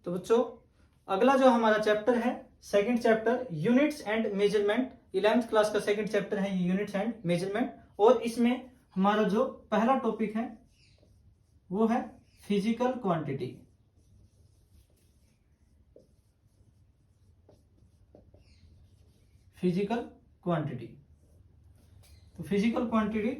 तो बच्चों अगला जो हमारा चैप्टर है, second chapter units and measurement, 11th class का सेकंड चैप्टर है ये यूनिट्स एंड मेजरमेंट। और इसमें हमारा जो पहला टॉपिक है वो है फिजिकल क्वांटिटी। फिजिकल क्वांटिटी, तो फिजिकल क्वांटिटी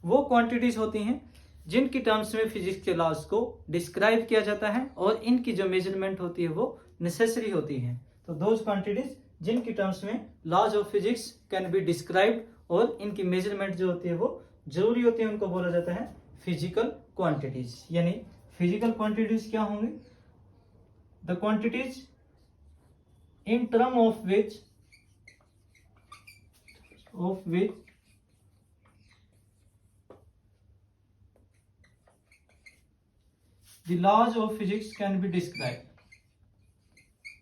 वो क्वांटिटीज होती हैं जिनकी टर्म्स में फिजिक्स के लॉज को डिस्क्राइब किया जाता है और इनकी जो मेजरमेंट होती है वो नेसेसरी होती है। तो दोज क्वांटिटीज जिनकी टर्म्स में laws of physics can be described और इनकी मेजरमेंट जो होती है वो जरूरी होती है, उनको बोला जाता है फिजिकल क्वांटिटीज। यानी फिजिकल क्वांटिटीज क्या होंगी? The quantities in term of which the laws of physics can be described.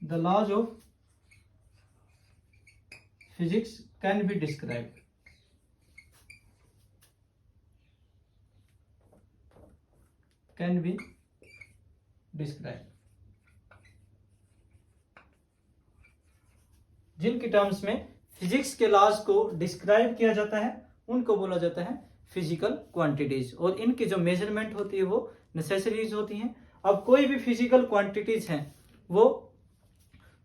The laws of physics can be described. Can be described. जिनकी टर्म्स में फिजिक्स के लॉज को डिस्क्राइब किया जाता है उनको बोला जाता है फिजिकल क्वांटिटीज, और इनकी जो मेजरमेंट होती है वो नेसेसरीज होती हैं। अब कोई भी फिजिकल क्वांटिटीज हैं वो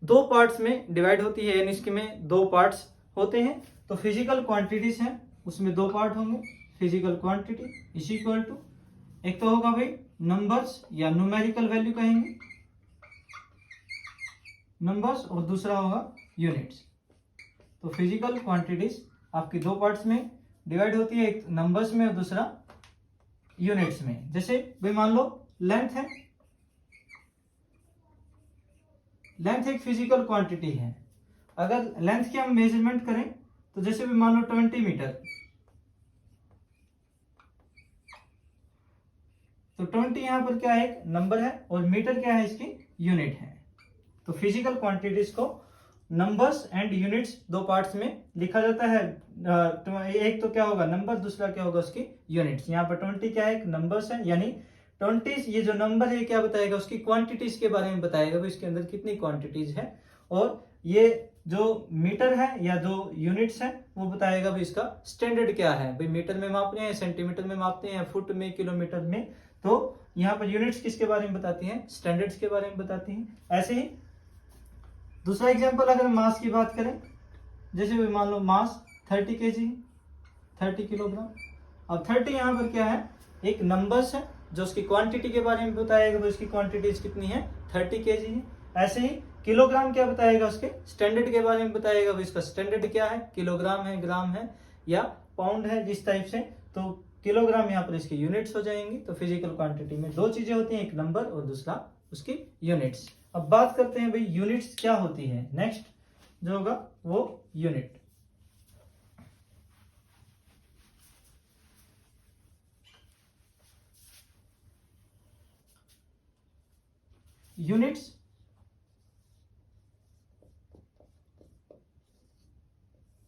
दो पार्ट्स में डिवाइड होती है, यानी इसके में दो पार्ट्स होते हैं। तो फिजिकल क्वांटिटीज हैं उसमें दो पार्ट होंगे। Physical quantity is equal to, एक तो होगा भाई नंबर्स या न्यूमेरिकल वैल्यू कहेंगे नंबर्स, और दूसरा होगा यूनिट्स। तो फिजिकल क्वांटिटीज आपकी दो पार्ट्स में डिवाइड होती है, एक नंबर्स में और दूसरा यूनिट्स में। जैसे भाई मान लो लेंथ है, लेंथ एक फिजिकल क्वांटिटी है। अगर लेंथ की हम मेजरमेंट करें तो जैसे भी मान लो 20 मीटर, तो 20 यहां पर क्या है? एक नंबर है, और मीटर क्या है? इसकी यूनिट है। तो फिजिकल क्वांटिटीज को नंबर्स एंड यूनिट्स दो पार्ट्स में लिखा जाता है। एक तो क्या होगा नंबर, दूसरा क्या होगा उसकी यूनिट्स। यहाँ पर 20 क्या है? एक नंबर्स है, यानी 20 ये जो नंबर है क्या बताएगा? उसकी क्वांटिटीज के बारे में बताएगा, इसके अंदर कितनी क्वांटिटीज है। और ये जो मीटर है या जो यूनिट्स है वो बताएगा भाई इसका स्टैंडर्ड क्या है। भाई मीटर में मापते हैं, सेंटीमीटर में मापते हैं, फुट में, किलोमीटर में। तो यहाँ पर यूनिट्स किसके बारे में बताती हैं? स्टैंडर्ड्स के बारे में बताती हैं। ऐसे ही दूसरा एग्जांपल अगर मास की बात करें, जैसे भी मान लो मास 30 kg, 30 किलोग्राम। अब 30 यहाँ पर क्या है? एक नंबर्स है जो उसकी क्वांटिटी के बारे में बताएगा, उसकी क्वांटिटीज कितनी है? 30 kg है। ऐसे ही किलोग्राम क्या बताएगा? उसके स्टैंडर्ड के बारे में बताएगा, इसका स्टैंडर्ड क्या है? किलोग्राम है, ग्राम है या पाउंड है, जिस टाइप से। तो किलोग्राम यहाँ पर इसकी यूनिट्स हो जाएंगी। तो फिजिकल क्वांटिटी में दो चीजें होती हैं, एक नंबर और दूसरा उसकी यूनिट्स। अब बात करते हैं भाई यूनिट्स क्या होती है। नेक्स्ट जो होगा वो यूनिट।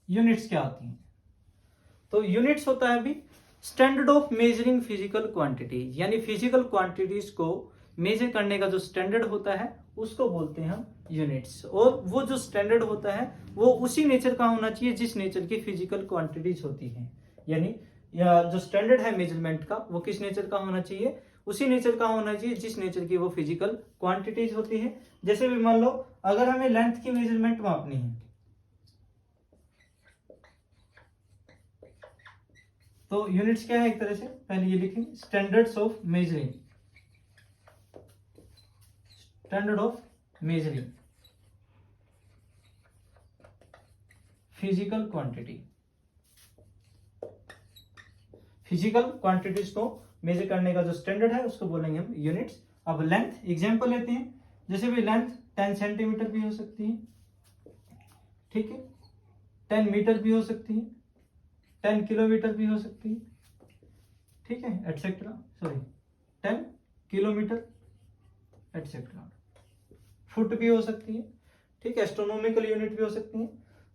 यूनिट्स क्या होती हैं? तो यूनिट्स होता है अभी standard of measuring physical quantity, यानी फिजिकल क्वांटिटीज को मेजर करने का जो स्टैंडर्ड होता है उसको बोलते हैं हम यूनिट्स। और वो जो स्टैंडर्ड होता है वो उसी नेचर का होना चाहिए जिस नेचर की फिजिकल क्वांटिटीज होती हैं। यानी या जो स्टैंडर्ड है मेजरमेंट का वो किस नेचर का होना चाहिए? उसी नेचर का होना चाहिए जिस नेचर की वो फिजिकल क्वांटिटीज होती है। जैसे भी मान लो अगर हमें लेंथ की मेजरमेंट मापनी है तो यूनिट्स क्या है? एक तरह से पहले ये लिखेंगे standards of measuring, standard of measuring physical quantity. Physical quantities को मेजर करने का जो स्टैंडर्ड है उसको बोलेंगे हम यूनिट्स। अब लेंथ एग्जांपल लेते हैं, जैसे भी लेंथ 10 सेंटीमीटर भी हो सकती है, ठीक है, 10 मीटर भी हो सकती है, 10 किलोमीटर भी हो सकती है, ठीक है, etcetera. Sorry 10 kilometre etcetera. Foot भी हो सकती है, ठीक है, एस्ट्रोनॉमिकल यूनिट भी हो सकती है।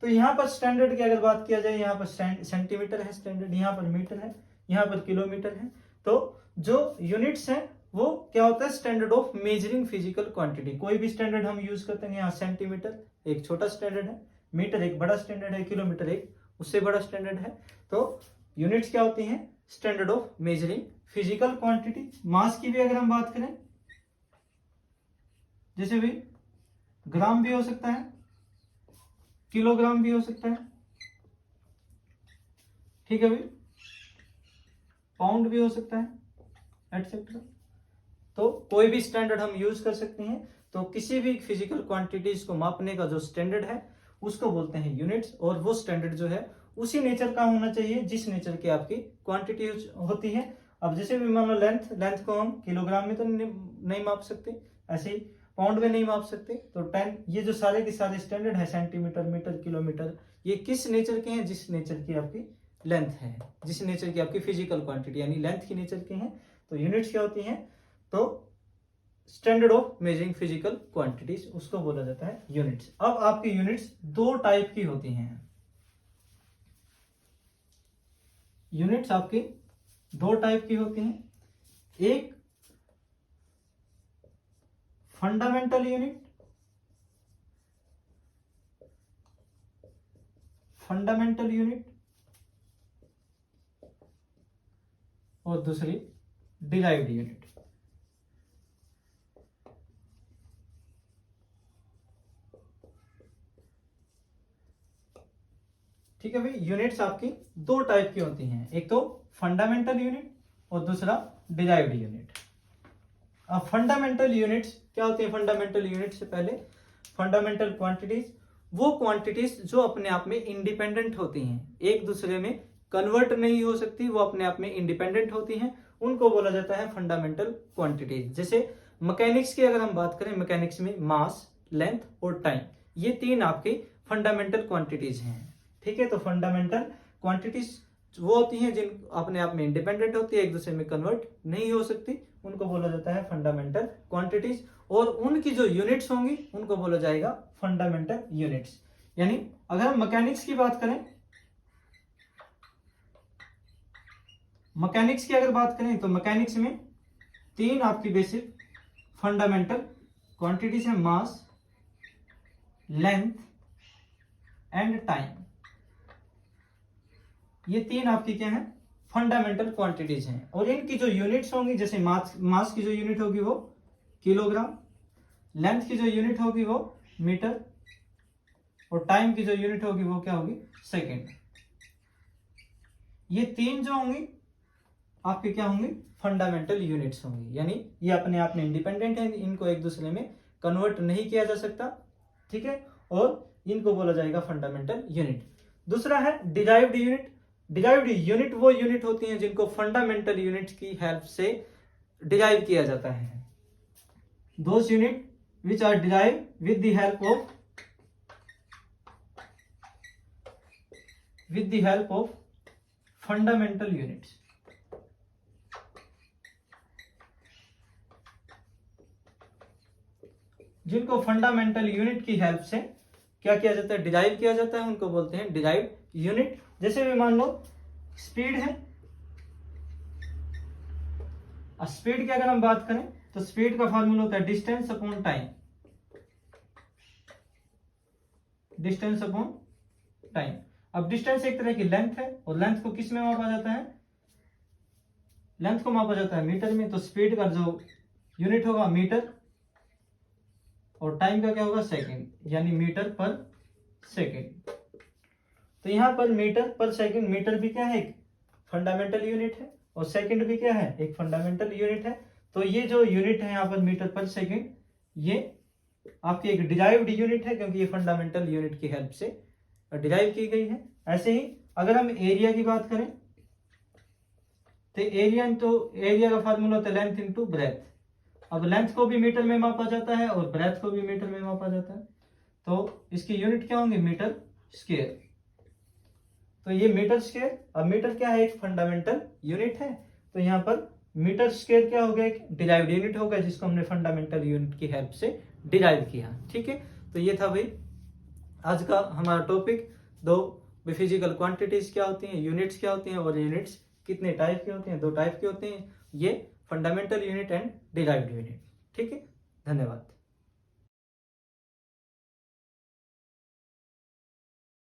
तो यहाँ पर स्टैंडर्ड की अगर बात किया जाए, यहाँ पर सेंटीमीटर है स्टैंडर्ड, यहाँ पर मीटर है, यहाँ पर किलोमीटर है। तो जो यूनिट्स हैं वो क्या होता है, standard of measuring physical quantity. कोई भी स्टैंडर्ड हम यूज करते हैं, यहाँ सेंटीमीटर एक छोटा स्टैंडर्ड है, मीटर एक बड़ा स्टैंडर्ड है, किलोमीटर एक उससे बड़ा स्टैंडर्ड है। तो यूनिट्स क्या होती हैं, standard of measuring physical quantity. Mass की भी अगर हम बात करें, जैसे भी ग्राम भी हो सकता है, किलोग्राम भी हो सकता है, ठीक है भाई, पाउंड भी हो सकता है एटसेट्रा। तो कोई भी स्टैंडर्ड हम यूज कर सकते हैं। तो किसी भी फिजिकल क्वांटिटीज को मापने का जो स्टैंडर्ड है उसको बोलते हैं यूनिट्स, और वो स्टैंडर्ड जो है उसी नेचर का होना चाहिए जिस नेचर की आपकी क्वांटिटी होती है। अब जैसे भी मान लो लेंथ को हम किलोग्राम में तो नहीं माप सकते, ऐसे ही पाउंड में नहीं माप सकते। तो 10 ये जो सारे के सारे स्टैंडर्ड है, सेंटीमीटर, मीटर, किलोमीटर, ये किस नेचर के हैं, जिस नेचर की आपकी लेंथ है, जिस नेचर की आपकी फिजिकल क्वांटिटी यानी लेंथ की नेचर के हैं। तो यूनिट्स क्या होती हैं, तो standard of measuring physical quantities, उसको बोला जाता है यूनिट्स। अब आपकी यूनिट्स दो टाइप की होती हैं। यूनिट्स आपकी दो टाइप की होती हैं, एक फंडामेंटल यूनिट, और दूसरी डिराइव्ड यूनिट। ठीक है भाई, यूनिट्स आपकी दो टाइप की होती हैं, एक तो फंडामेंटल यूनिट और दूसरा डिराइव्ड यूनिट। अब फंडामेंटल यूनिट्स क्या होती है, फंडामेंटल यूनिट से पहले फंडामेंटल क्वांटिटीज, वो क्वांटिटीज जो अपने आप में इंडिपेंडेंट होती हैं, एक दूसरे में कन्वर्ट नहीं हो सकती, वो अपने आप में इंडिपेंडेंट होती हैं, उनको बोला जाता है फंडामेंटल क्वांटिटीज। जैसे मैकेनिक्स की अगर हम बात करें, मैकेनिक्स में मास, लेंथ और टाइम, ये तीन आपके फंडामेंटल क्वांटिटीज हैं। ठीक है, तो फंडामेंटल क्वांटिटीज वो होती हैं जिन अपने आप में इंडिपेंडेंट होती है, एक दूसरे में कन्वर्ट नहीं हो सकती, उनको बोला जाता है फंडामेंटल क्वांटिटीज। और उनकी जो यूनिट्स होंगी उनको बोला जाएगा फंडामेंटल यूनिट्स। यानी अगर हम मैकेनिक्स की बात करें, मैकेनिक्स की अगर बात करें तो मैकेनिक्स में तीन आपकी बेसिक फंडामेंटल क्वांटिटीज है, मास, लेंथ एंड टाइम। ये तीन आपकी क्या है, फंडामेंटल क्वांटिटीज हैं। और इनकी जो यूनिट्स होंगी, जैसे मास की जो यूनिट होगी वो किलोग्राम, लेंथ की जो यूनिट होगी वो मीटर, और टाइम की जो यूनिट होगी वो क्या होगी, सेकेंड। ये तीन जो होंगी आपके क्या होंगी, फंडामेंटल यूनिट्स होंगी। यानी ये अपने आप में इंडिपेंडेंट है, इनको एक दूसरे में कन्वर्ट नहीं किया जा सकता। ठीक है, और इनको बोला जाएगा फंडामेंटल यूनिट। दूसरा है डिराइव्ड यूनिट। डिराइव्ड यूनिट वो यूनिट होती हैं जिनको फंडामेंटल यूनिट की हेल्प से डिराइव किया जाता है। Those unit which are derive with the help of fundamental units. जिनको फंडामेंटल यूनिट की हेल्प से क्या किया जाता है, डिराइव किया जाता है, उनको बोलते हैं डिराइव्ड यूनिट। जैसे भी मान लो स्पीड है, स्पीड की अगर हम बात करें तो स्पीड का फॉर्मूला होता है distance upon time, distance upon time. अब डिस्टेंस एक तरह की लेंथ है, और लेंथ को किस में मापा जाता है, लेंथ को मापा जाता है मीटर में। तो स्पीड का जो यूनिट होगा मीटर, और टाइम का क्या होगा, सेकंड, यानी मीटर पर सेकंड। तो यहां पर मीटर पर सेकंड, मीटर भी क्या है, एक फंडामेंटल यूनिट है, और सेकंड भी क्या है, एक फंडामेंटल यूनिट है। तो ये जो यूनिट है यहाँ पर मीटर पर सेकंड, ये आपकी एक डिराइव्ड यूनिट है, क्योंकि ये फंडामेंटल यूनिट की हेल्प से डिराइव की गई है। ऐसे ही अगर हम एरिया की बात करें तो एरिया का फॉर्मूला होता है लेंथ इंटू ब्रेथ। अब लेंथ को भी मीटर में मापा जाता है और ब्रेथ को भी मीटर में मापा जाता है, तो इसकी यूनिट क्या होंगी, मीटर स्क्वायर। तो ये मीटर स्क्वायर, अब मीटर क्या है, एक फंडामेंटल यूनिट है, तो यहाँ पर मीटर स्क्वायर क्या हो गया, एक डिराइव्ड यूनिट होगा, जिसको हमने फंडामेंटल यूनिट की हेल्प से डिराइव किया। ठीक है, तो ये था भाई आज का हमारा टॉपिक। दो फिजिकल क्वांटिटीज क्या होती हैं, यूनिट्स क्या होती हैं, और यूनिट्स कितने टाइप के होते हैं, दो टाइप के होते हैं। ये fundamental unit and derived unit. ठीक है, धन्यवाद।